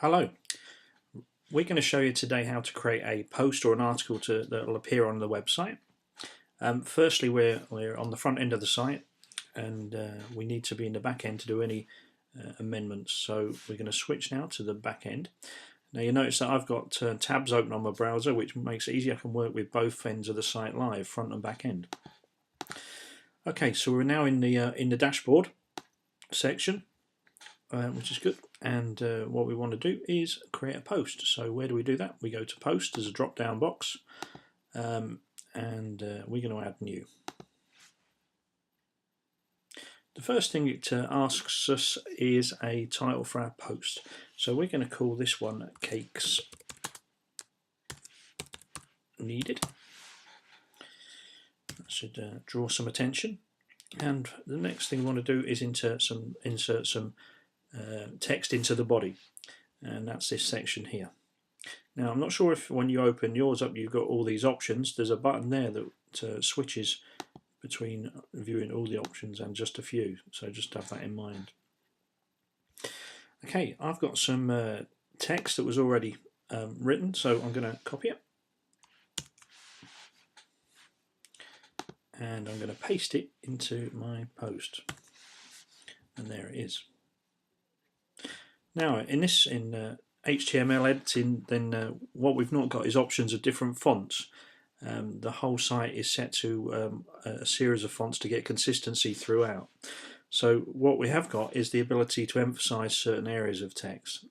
Hello, we're going to show you today how to create a post or an article that will appear on the website. Firstly, we're on the front end of the site, and we need to be in the back end to do any amendments. So we're going to switch now to the back end. Now you notice that I've got tabs open on my browser, which makes it easy. I can work with both ends of the site live, front and back end. Okay, so we're now in the dashboard section, which is good. And what we want to do is create a post. So where do we do that? We go to post. There's a drop down box, and we're going to add new. The first thing it asks us is a title for our post. So we're going to call this one Cakes Needed. That should draw some attention. And the next thing we want to do is insert some text into the body, and that's this section here. Now I'm not sure if when you open yours up you've got all these options. There's a button there that switches between viewing all the options and just a few, so just have that in mind. Okay, I've got some text that was already written, so I'm going to copy it and I'm going to paste it into my post, and there it is. Now in HTML editing, then what we've not got is options of different fonts. The whole site is set to a series of fonts to get consistency throughout. So what we have got is the ability to emphasize certain areas of text.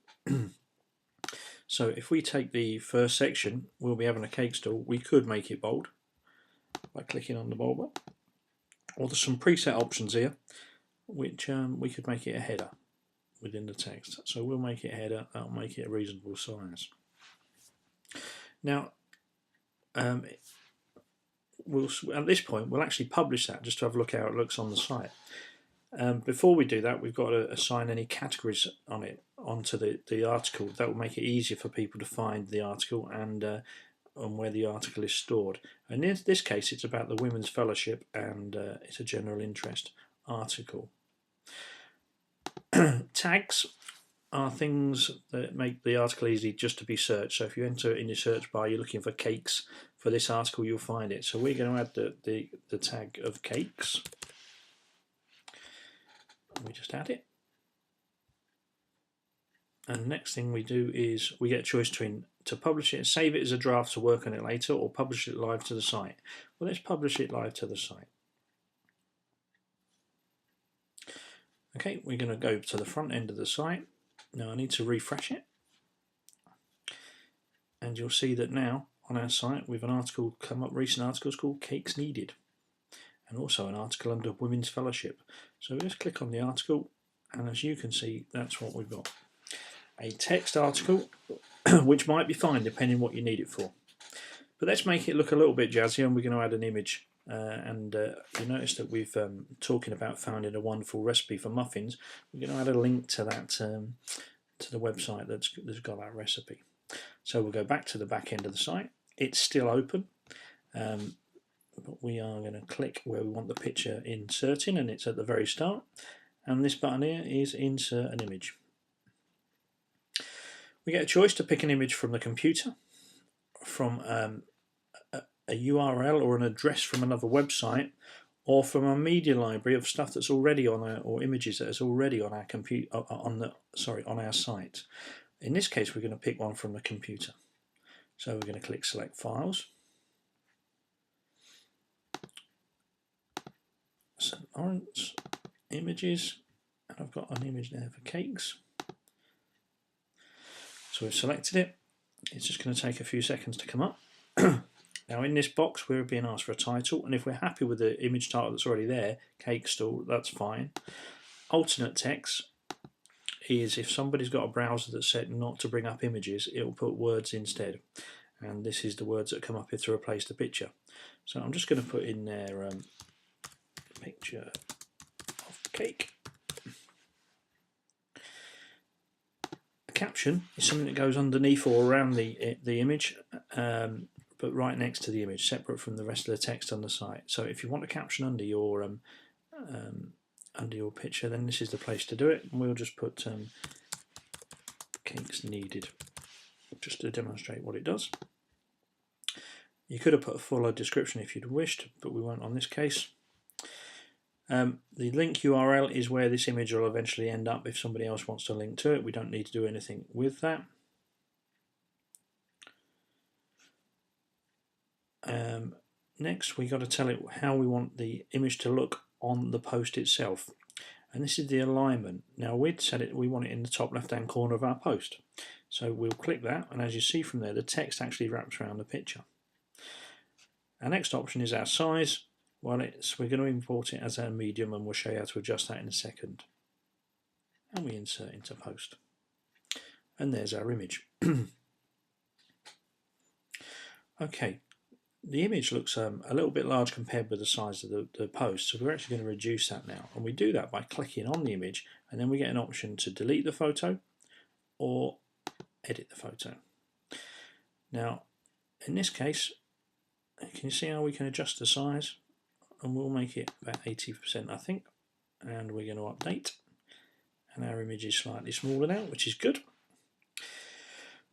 So if we take the first section, we'll be having a cake stall. We could make it bold by clicking on the bold button, or there's some preset options here which we could make it a header within the text. So we'll make it a header. That'll make it a reasonable size. Now at this point we'll actually publish that just to have a look how it looks on the site. Before we do that, we've got to assign any categories onto the article. That will make it easier for people to find the article and where the article is stored. And in this case it's about the Women's Fellowship, and it's a general interest article. Tags are things that make the article easy just to be searched. So if you enter it in your search bar, you're looking for cakes for this article, you'll find it. So we're going to add the tag of cakes. We just add it. And the next thing we do is we get a choice between to publish it and save it as a draft to work on it later, or publish it live to the site. Well, let's publish it live to the site. Okay, we're going to go to the front end of the site. Now I need to refresh it, and you'll see that now on our site we've an article come up, recent articles called Cakes Needed, and also an article under Women's Fellowship. So we just click on the article, and as you can see, that's what we've got. A text article, which might be fine depending what you need it for. But let's make it look a little bit jazzy, and we're going to add an image. You notice that we've talking about finding a wonderful recipe for muffins. We're going to add a link to that to the website that's got that recipe. So we'll go back to the back end of the site. It's still open, but we are going to click where we want the picture inserting, and it's at the very start. And this button here is insert an image. We get a choice to pick an image from the computer, from a URL or an address from another website, or from a media library of stuff that's already on our, or images that is already on our computer, on our site. In this case, we're going to pick one from the computer. So we're going to click Select Files, St. Lawrence, Images, and I've got an image there for cakes. So we've selected it. It's just going to take a few seconds to come up. Now in this box we're being asked for a title, and if we're happy with the image title that's already there, cake stall, that's fine. Alternate text is if somebody's got a browser that's set not to bring up images, it will put words instead, and this is the words that come up here to replace the picture. So I'm just going to put in there picture of cake. A caption is something that goes underneath or around the image, but right next to the image, separate from the rest of the text on the site. So if you want a caption under your picture, then this is the place to do it. And we'll just put cakes needed, just to demonstrate what it does. You could have put a fuller description if you'd wished, but we won't on this case. The link URL is where this image will eventually end up if somebody else wants to link to it. We don't need to do anything with that. Next, we got to tell it how we want the image to look on the post itself, and this is the alignment. Now we'd set it, we want it in the top left hand corner of our post, so we'll click that, and as you see from there, the text actually wraps around the picture. Our next option is our size. Well, we're going to import it as a medium, and we'll show you how to adjust that in a second. And we insert into post, and there's our image. Okay. The image looks a little bit large compared with the size of the post, so we're actually going to reduce that now. And we do that by clicking on the image, and then we get an option to delete the photo or edit the photo. Now, in this case, can you see how we can adjust the size? And we'll make it about 80%, I think. And we're going to update. And our image is slightly smaller now, which is good.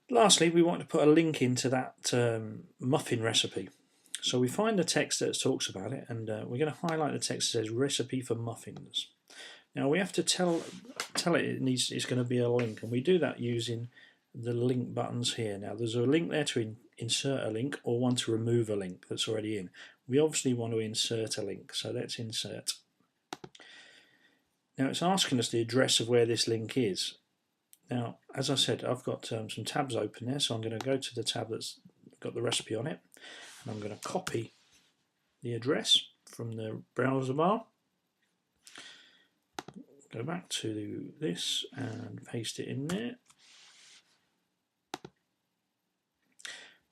Lastly, we want to put a link into that muffin recipe. So we find the text that talks about it, and we're going to highlight the text that says recipe for muffins. Now we have to tell it it's going to be a link, and we do that using the link buttons here. Now there's a link there to insert a link, or one to remove a link that's already in. We obviously want to insert a link, so let's insert. Now it's asking us the address of where this link is. Now, as I said, I've got some tabs open there, so I'm going to go to the tab that's got the recipe on it, and I'm going to copy the address from the browser bar, go back to this and paste it in there.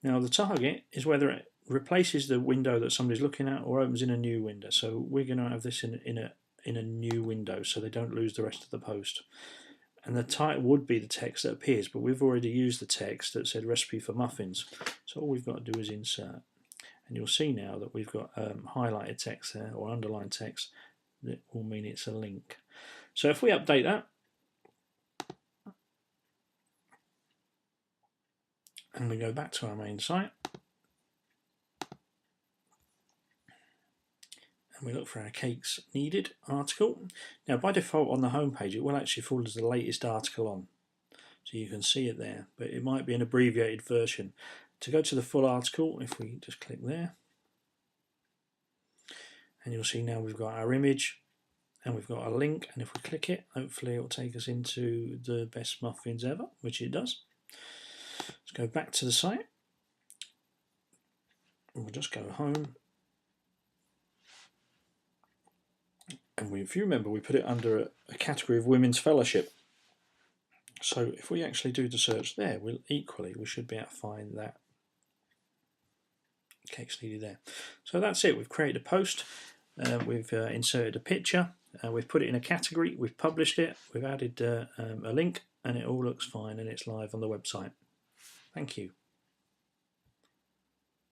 Now the target is whether it replaces the window that somebody's looking at or opens in a new window, so we're going to have this in a new window so they don't lose the rest of the post. And the title would be the text that appears, but we've already used the text that said recipe for muffins, so all we've got to do is insert. And you'll see now that we've got highlighted text there, or underlined text, that will mean it's a link. So if we update that, and we go back to our main site, and we look for our cakes needed article. Now by default on the home page it will actually fall as the latest article on, so you can see it there, but it might be an abbreviated version. To go to the full article, if we just click there, and you'll see now we've got our image and we've got a link, and if we click it, hopefully it will take us into the best muffins ever, which it does. Let's go back to the site, and we'll just go home. And if you remember, we put it under a category of Women's Fellowship. So if we actually do the search there, we should be able to find that cakes needed there. So that's it. We've created a post, we've inserted a picture, we've put it in a category, we've published it, we've added a link, and it all looks fine and it's live on the website. Thank you.